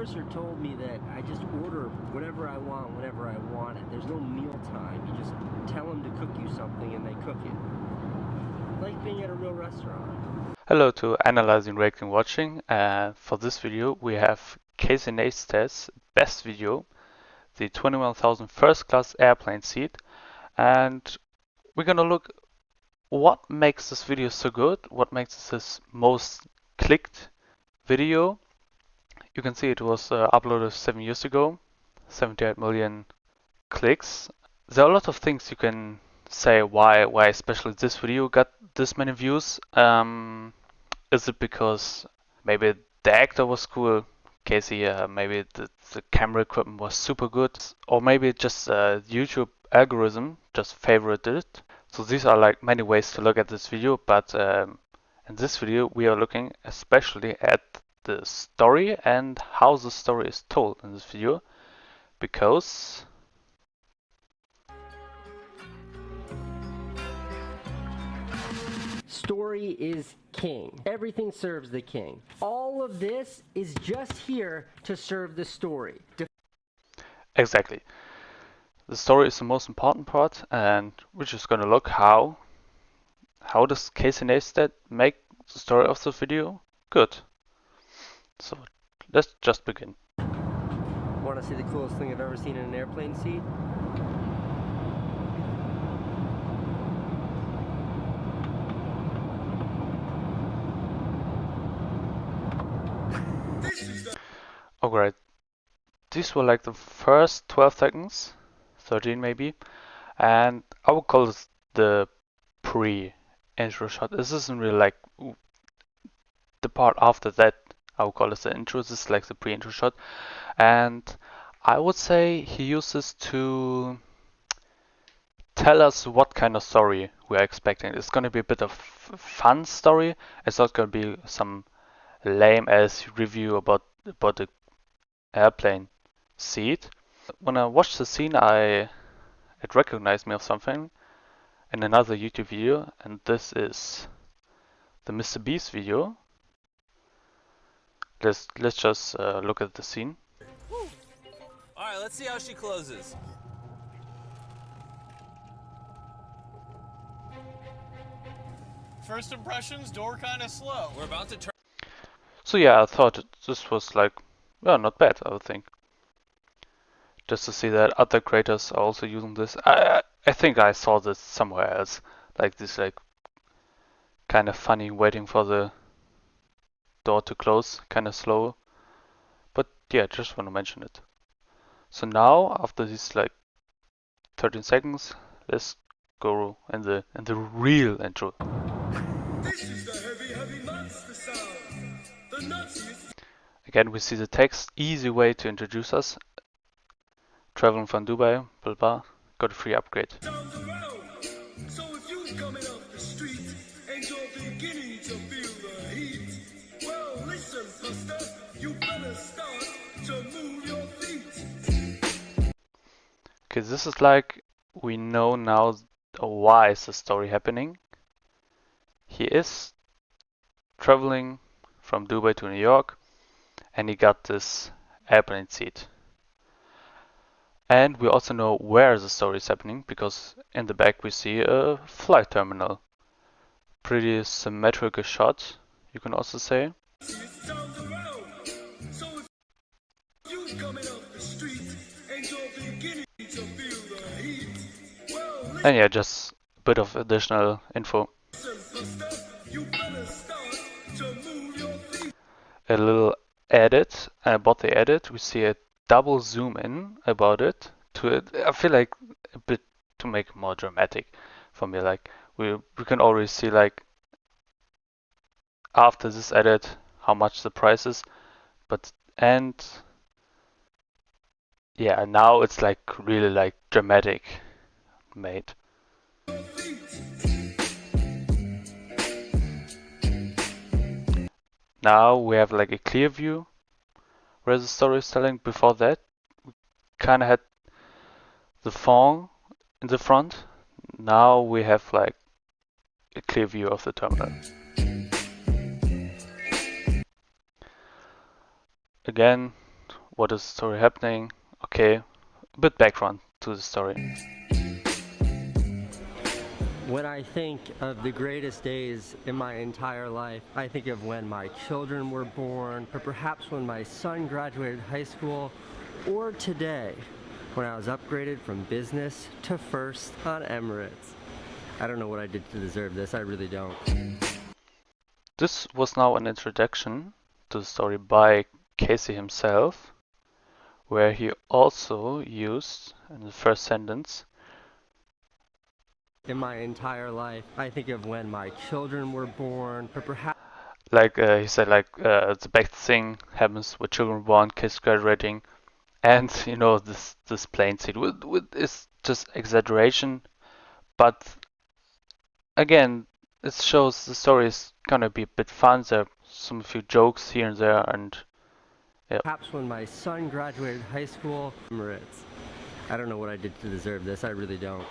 purser told me that I just order whatever I want whenever I want it. There's no meal time. You just tell them to cook you something and they cook it. Like being at a real restaurant. Hello to Analyzing, Rating, Watching. For this video we have Casey Neistats' best video, the 21,000 first class airplane seat, and we're gonna look what makes this video so good, what makes this most clicked video. You can see it was uploaded 7 years ago, 78 million clicks. There are a lot of things you can say why especially this video got this many views. Is it because maybe the actor was cool, Casey, maybe the camera equipment was super good, or maybe just YouTube algorithm just favorited it? So these are like many ways to look at this video, but in this video we are looking especially at the story and how the story is told in this video, because Story is king. Everything serves the king. All of this is just here to serve the story. exactly. The story is the most important part, and we're just gonna look how does Casey Neistat make the story of the video good. So let's just begin. Want to see the coolest thing I've ever seen in an airplane seat? Alright, these were like the first 12 seconds, 13 maybe, and I would call this the pre-intro shot. This isn't really like the part after that. I would call this the intro. This is like the pre-intro shot, and I would say he uses to tell us what kind of story we are expecting. It's going to be a bit of fun story. It's not going to be some lame ass review about the airplane seat. When I watched the scene, it recognized me of something in another YouTube video, and this is the Mr. Beast video. Let's just look at the scene. All right, let's see how she closes. First impressions, door kind of slow. We're about to turn. So yeah, I thought this was like, well, not bad, I would think. Just to see that other creators are also using this. I think I saw this somewhere else, like this like kind of funny waiting for the door to close, kind of slow. But yeah, just want to mention it. So now after these like 13 seconds, let's go in the real intro. This is the heavy monster sound. The nuttiest. Again, we see the text, easy way to introduce us. Traveling from Dubai, blah blah, got a free upgrade. Sounds around. So if you coming off the street and you're beginning to feel the heat, well listen, Buster, you better start to move your feet. Okay, this is like, we know now why is the story happening. He is traveling from Dubai to New York, and he got this airplane seat. And we also know where the story is happening, because in the back we see a flight terminal. Pretty symmetrical shot, you can also say. Sounds around. So if you coming off the street and you're beginning to feel the heat, well listen, And yeah, just a bit of additional info. Buster, you better start to move your feet. A little edit, about the edit, we see a double zoom in about it. I feel like a bit to make it more dramatic for me. Like we can already see like after this edit how much the price is, but and yeah, now it's like really like dramatic made. Now we have like a clear view where the story is telling. Before that, we kind of had the phone in the front. Now we have like a clear view of the terminal. Again, what is the story happening? Okay, a bit background to the story. When I think of the greatest days in my entire life, I think of when my children were born, or perhaps when my son graduated high school, or today, when I was upgraded from business to first on Emirates. I don't know what I did to deserve this, I really don't. This was now an introduction to the story by Casey himself, where he also used, in the first sentence, In my entire life, I think of when my children were born, or perhaps like he said, like the best thing happens with children born, kids graduating, and you know this plain seed with is just exaggeration, but again, it shows the story is gonna be a bit fun. There are some few jokes here and there, and perhaps when my son graduated high school, Emirates. I don't know what I did to deserve this, I really don't.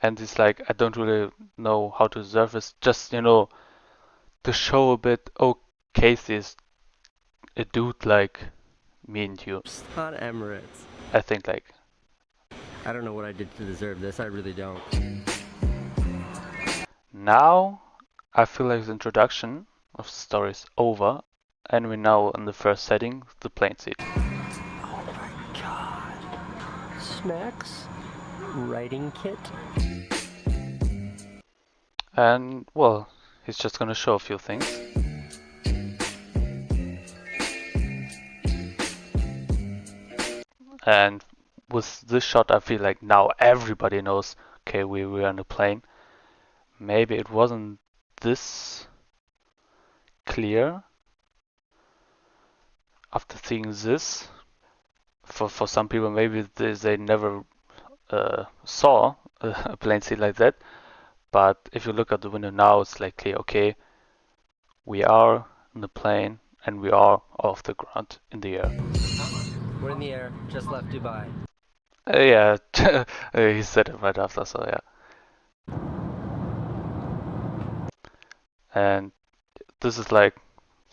and it's like I don't really know how to deserve this. Just you know, to show a bit. Oh, Casey is a dude like me and you. On Emirates. I think like I don't know what I did to deserve this, I really don't. now I feel like the introduction of the story is over, and we're now in the first setting, the plain seed. Oh my god. Snacks? Writing kit? And well, he's just gonna show a few things. And with this shot, I feel like now everybody knows, okay, we're on a plane. Maybe it wasn't this clear after seeing this. For some people, maybe they never saw a plane seat like that. But if you look at the window now, it's like clear, okay, we are in the plane and we are off the ground in the air. We're in the air, just left Dubai. Yeah, he said it right after, so yeah. And this is like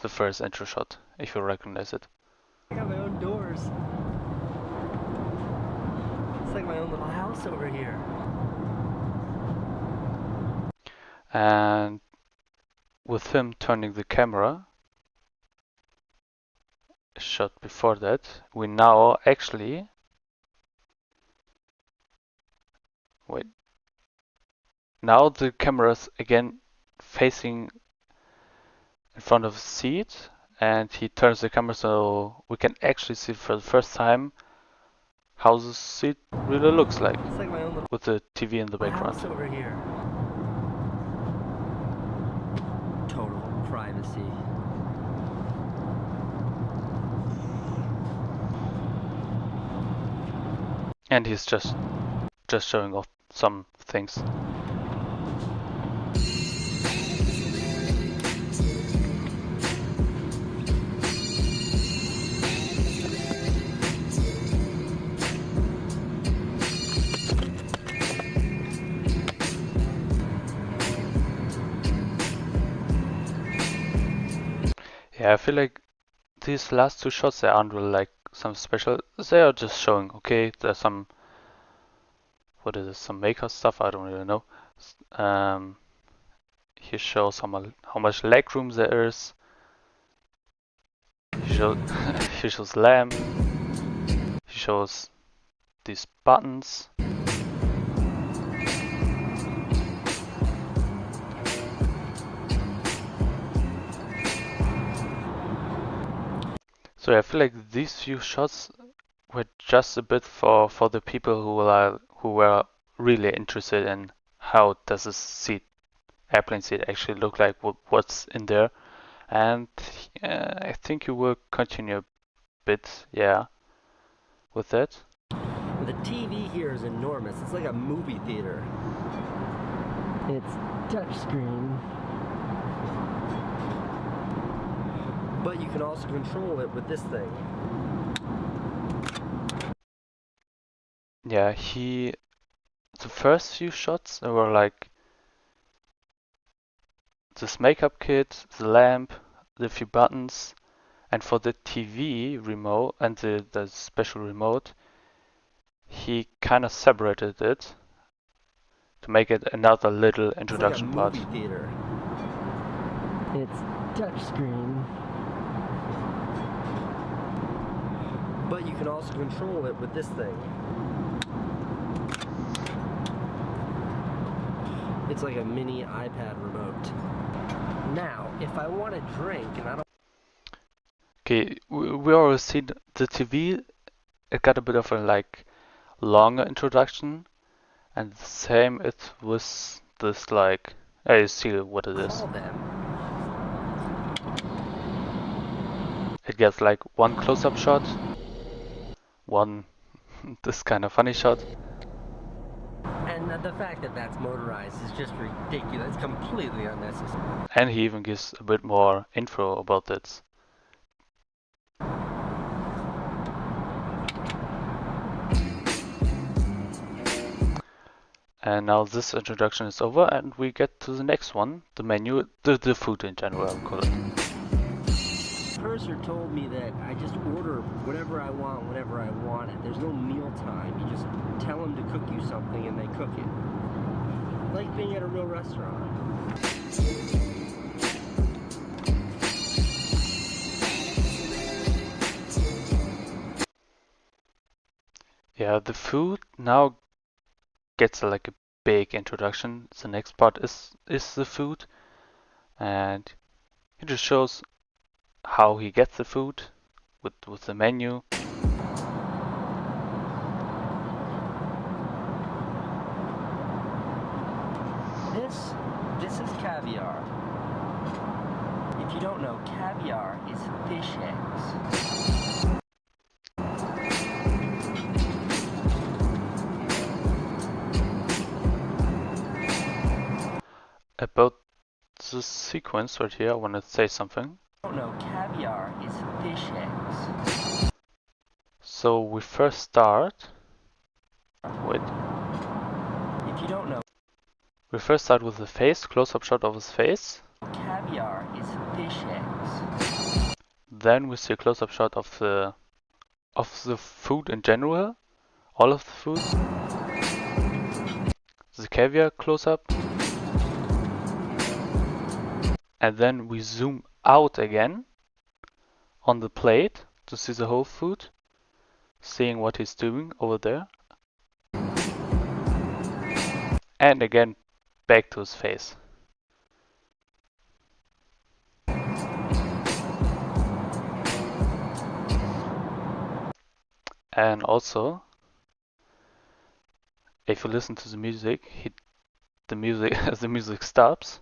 the first intro shot, if you recognize it. I got my own doors. It's like my own little house over here. And with him turning the camera, shot before that, we now actually wait. Now the camera's again facing in front of the seat, and he turns the camera so we can actually see for the first time how the seat really looks like, It's like my own little with the TV in the background. house over here. Total privacy. And he's just showing off some things. Yeah, I feel like these last two shots, they aren't really like some special. They are just showing, okay, there's some, what is it, some maker stuff, I don't really know. He shows how much leg room there is. He shows, he shows lamp. He shows these buttons. So I feel like these few shots were just a bit for the people who were really interested in how does a airplane seat actually look like, what's in there, and I think you will continue a bit, yeah, with that. The TV here is enormous. It's like a movie theater. It's touchscreen. But you can also control it with this thing. Yeah, the first few shots were like this makeup kit, the lamp, the few buttons, And for the TV remote and the special remote, he kind of separated it to make it another little introduction part. It's like a movie theater. It's touchscreen. But you can also control it with this thing. It's like a mini iPad remote. Now, if I want to drink and I don't... Okay, we already seen the TV. It got a bit of a like longer introduction, and the same it was this like. You see what it is. call them, It gets like one close-up shot, one this kind of funny shot. and the fact that that's motorized is just ridiculous. It's completely unnecessary. And he even gives a bit more info about it. And now this introduction is over and we get to the next one, the menu, the food in general, I'll call it. Purser told me that I just order whatever I want whenever I want it. There's no meal time. You just tell them to cook you something and they cook it. Like being at a real restaurant. Yeah, the food now gets like a big introduction. The next part is the food, and it just shows how he gets the food with the menu. This is caviar. If you don't know, caviar is fish eggs. About the sequence right here, I want to say something. If you don't know, caviar is fish eggs. So we first start with. If you don't know, We first start with the face, close-up shot of his face. caviar is fish eggs. Then we see a close-up shot of the food in general, all of the food. The caviar close-up. And then we zoom out again on the plate to see the whole food, seeing what he's doing over there. And again, back to his face. And also, if you listen to the music, the music stops.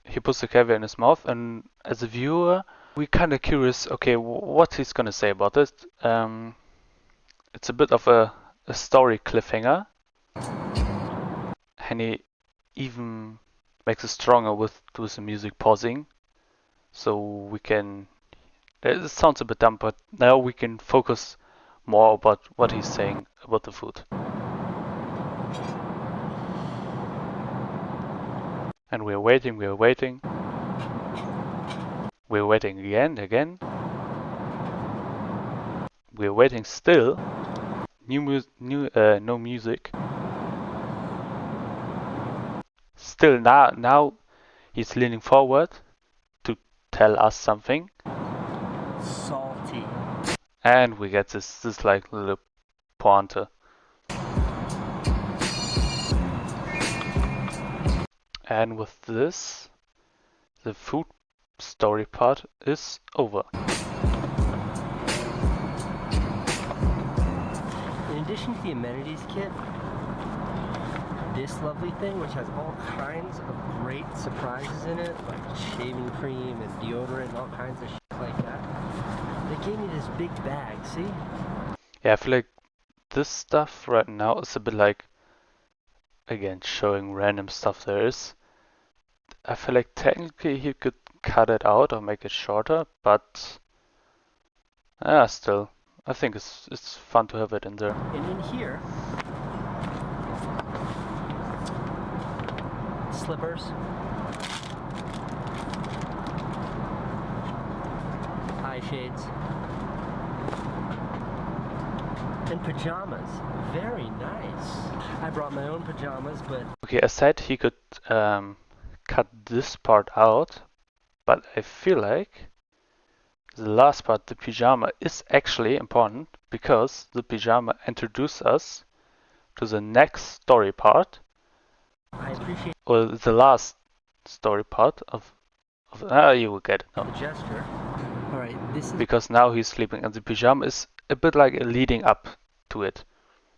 He puts the caviar in his mouth, and as a viewer, we're kind of curious. Okay, what he's gonna say about it. It's a bit of a story cliffhanger, and he even makes it stronger with the music pausing, so we can. It sounds a bit dumb, but now we can focus more about what he's saying about the food. And we're waiting, we're waiting. We're waiting again. We're waiting still. No music. Still now he's leaning forward to tell us something. Salty. And we get this like little pointer. And with this, the food story part is over. In addition to the amenities kit, this lovely thing, which has all kinds of great surprises in it, like shaving cream and deodorant and all kinds of shit like that. They gave me this big bag, see? Yeah, I feel like this stuff right now is a bit like, again, showing random stuff there is. I feel like technically he could cut it out or make it shorter, but still, I think it's fun to have it in there. And in here, slippers, eye shades, and pajamas. Very nice. I brought my own pajamas, but Okay, I said he could cut this part out, but I feel like the last part, the pyjama, is actually important because the pyjama introduces us to the next story part, I appreciate or the last story part of you will get it the now. gesture. All right, this is Because now he's sleeping and the pyjama is a bit like leading up to it.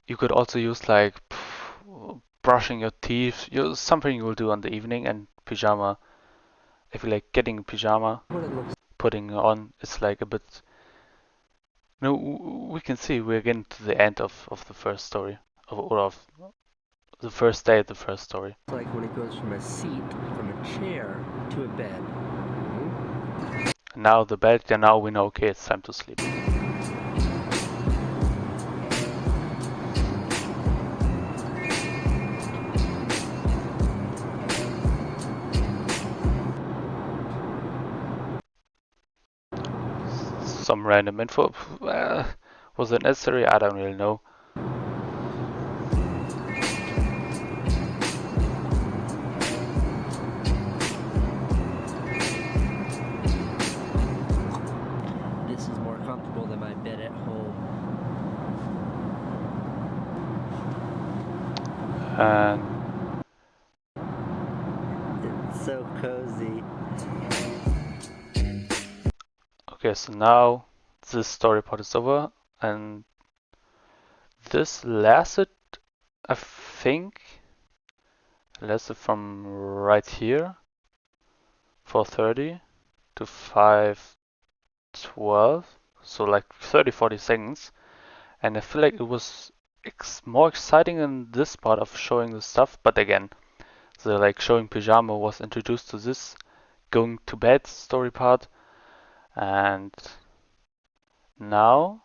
You could also use like brushing your teeth, something you will do on the evening, and pyjama. If you like getting a pyjama, what it looks putting on, it's like a bit. No, we can see we're getting to the end of the first story, of the first day of the first story. like when it goes from a seat, from a chair, to a bed. And now the bed, yeah, now we know, okay, it's time to sleep. Some random info. Was it necessary? I don't really know. This is more comfortable than my bed at home. And It's so cozy. okay, so now this story part is over, and this lasted, I think, lasted from right here, 4:30 to 5:12, so like 30-40 seconds, and I feel like it was more exciting in this part of showing the stuff, but again, the like showing pyjama was introduced to this going to bed story part, and now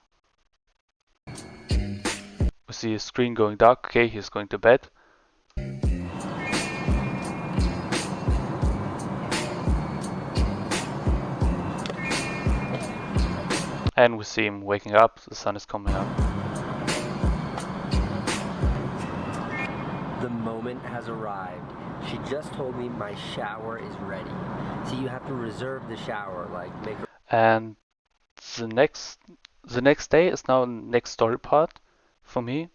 we see his screen going dark. Okay, he's going to bed. And we see him waking up, the sun is coming up. The moment has arrived. She just told me my shower is ready. So you have to reserve the shower, like make her. And the next day is now the next story part for me.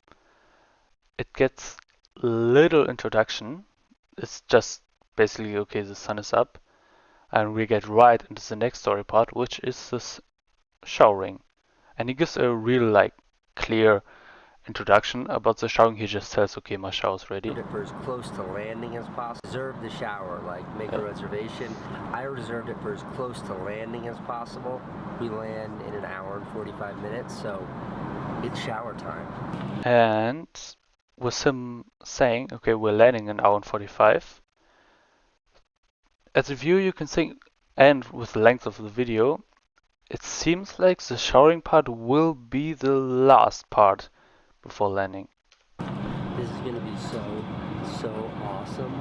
It gets little introduction. It's just basically, okay, the sun is up, and we get right into the next story part, which is this showering. And he gives a real like clear introduction about the showering. He just says, okay, my shower's ready. It for as close to landing as possible. Reserve the shower, like make a reservation. I reserved it for as close to landing as possible. We land in an hour and 45 minutes, so it's shower time. And with him saying, okay, we're landing in an hour and 45. As a viewer, you can think, and with the length of the video, it seems like the showering part will be the last part before landing. This is gonna be so awesome.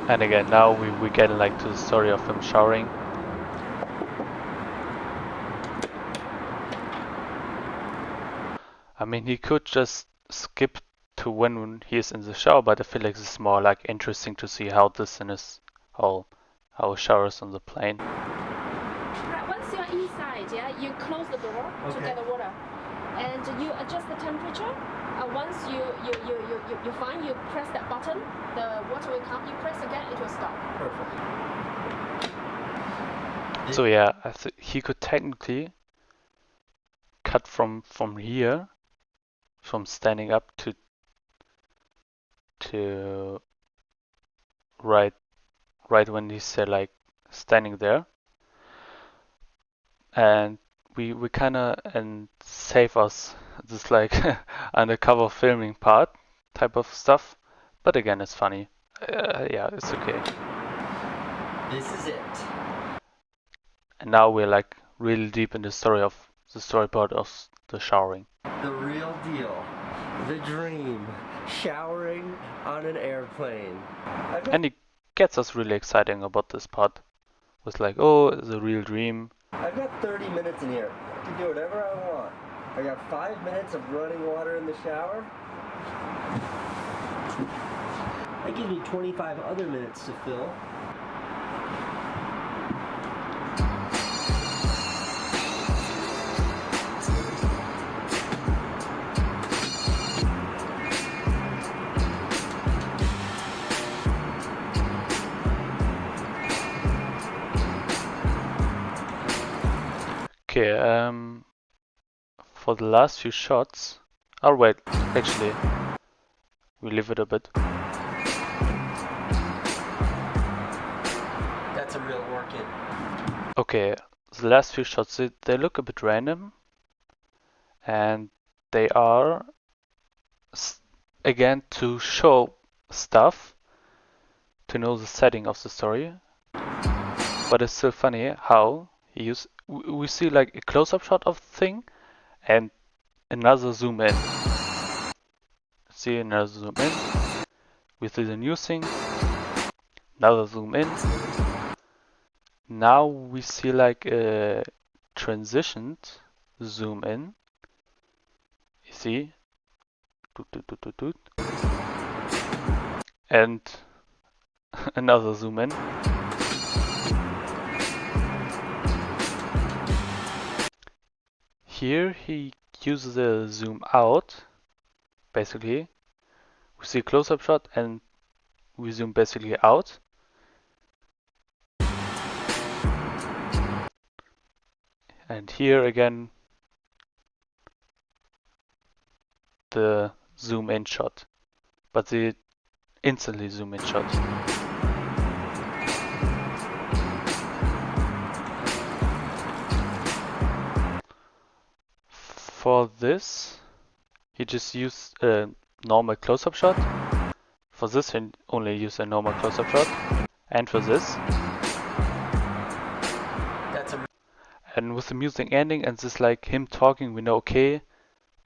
And again, now we get like to the story of him showering. I mean, he could just skip to when he is in the shower, but I feel like this is more like interesting to see how this in his how he showers on the plane. Right, once you're inside, yeah, you close the door to get the water, and you adjust the temperature. Once you find you press that button, the water will come. You press again, it will stop. Perfect. So yeah, he could technically cut from here, from standing up to right when he said like standing there, and we kind of and save us this like undercover filming part type of stuff, but again, it's funny. Yeah, it's okay. This is it. And now we're like really deep in the story part of the showering. The real deal. The dream. Showering on an airplane. And it gets us really exciting about this part. It's like, oh, it's a real dream. I've got 30 minutes in here. I can do whatever I want. I got 5 minutes of running water in the shower. That gives me 25 other minutes to fill. Okay, for the last few shots, oh wait, actually, we leave it a bit. That's a real work-in. Okay, the last few shots, they look a bit random, and they are, again, to show stuff, to know the setting of the story, but it's still funny how we see like a close-up shot of the thing, and another zoom in. See another zoom in. We see the new thing. Another zoom in. Now we see like a transitioned zoom in. You see? Doot, doot, doot, doot, doot. And another zoom in. Here he uses a zoom out. Basically, we see a close-up shot and we zoom basically out. And here again, the zoom in shot, but the instantly zoom in shot. For this, he just used a normal close-up shot. For this, he only used a normal close-up shot. And for this. And with the music ending and this like him talking, we know, okay,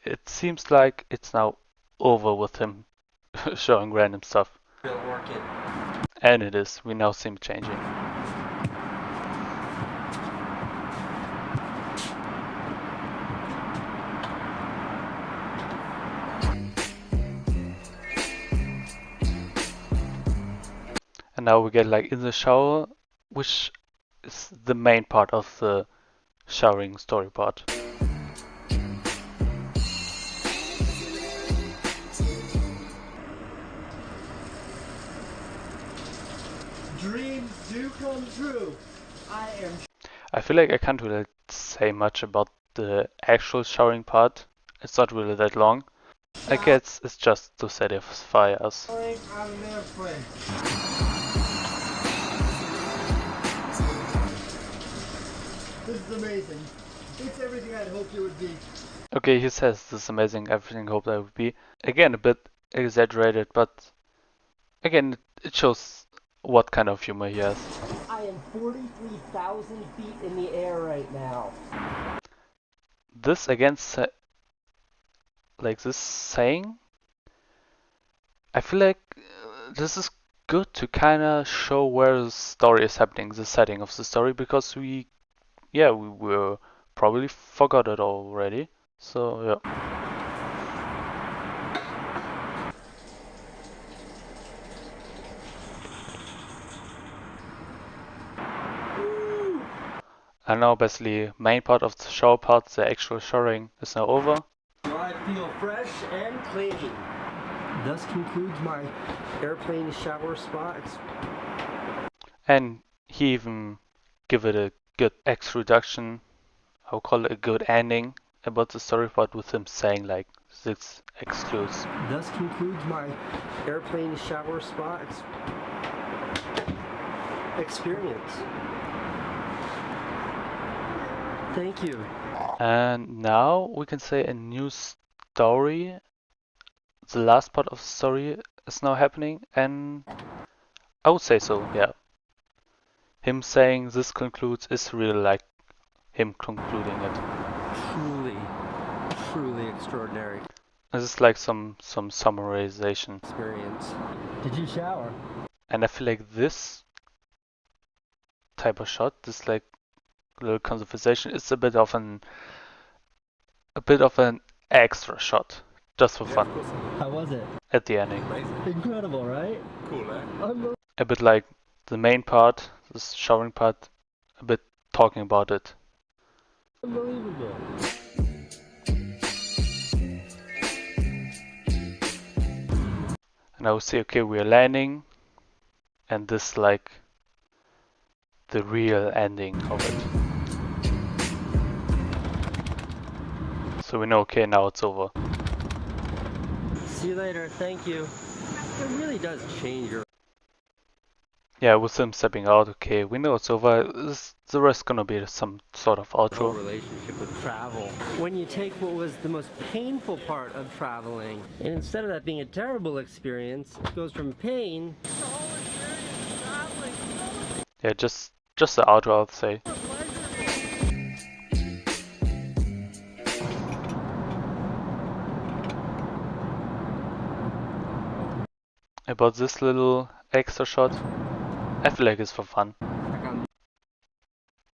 it seems like it's now over with him showing random stuff. Real work-in. And it is. We now see him changing. And now we get like in the shower, which is the main part of the showering story part. Dreams do come true. I feel like I can't really say much about the actual showering part. It's not really that long. I guess it's just to satisfy us. This is amazing. It's everything I'd hoped it would be. Okay, he says this is amazing, everything I hoped I would be. Again, a bit exaggerated, but again, it shows what kind of humor he has. I am 43,000 feet in the air right now. This again, like this saying, I feel like this is good to kind of show where the story is happening, the setting of the story, because we were probably forgot it already. So yeah. And now basically main part of the shower part, the actual showering, is now over. I feel fresh and clean. Thus concludes my airplane shower spot. And he even give it a good extroduction, I'll call it a good ending about the story part, with him saying like this excludes. Thus concludes my airplane shower spa experience. Thank you. And now we can say a new story. The last part of the story is now happening, and I would say so, yeah. Him saying this concludes is really like him concluding it. Truly, truly extraordinary This is like some summarization. experience. Did you shower? And I feel like this type of shot, this like little conversation, is a bit of an extra shot, just for fun, How was it? at the ending. Incredible, right? Cool, eh? Unbelievable. A bit like the main part, this showering part, a bit talking about it. And I would say, okay, we are landing, and this like the real ending of it. So we know, okay, now it's over. See you later. Thank you. It really does change your Yeah, with him stepping out, okay, we know it's over. Is the rest gonna be some sort of whole outro? relationship with travel. When you take what was the most painful part of traveling, and instead of that being a terrible experience, it goes from pain. Yeah, just the outro, I'd say. About this little extra shot, I feel like it's for fun.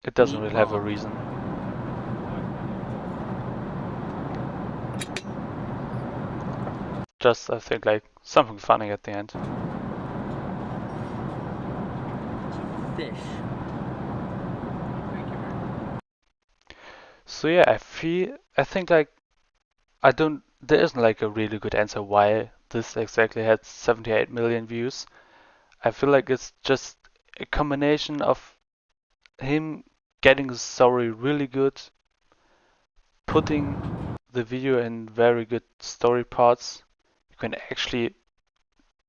It doesn't really have a reason. Just, I think, like something funny at the end. Fish. So yeah, I think like, there isn't like a really good answer why this exactly had 78 million views. I feel like it's just a combination of him getting the story really good, putting the video in very good story parts. You can actually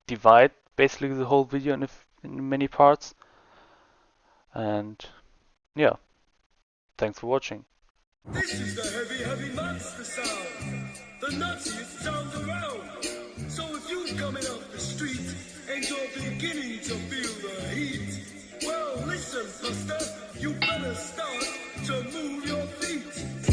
divide basically the whole video in many parts. And yeah, thanks for watching. This is the heavy, heavy monster sound. The nuttiest sound around. So if you're coming off the street and you're beginning to feel the heat, well, listen, Buster, you better start to move your feet.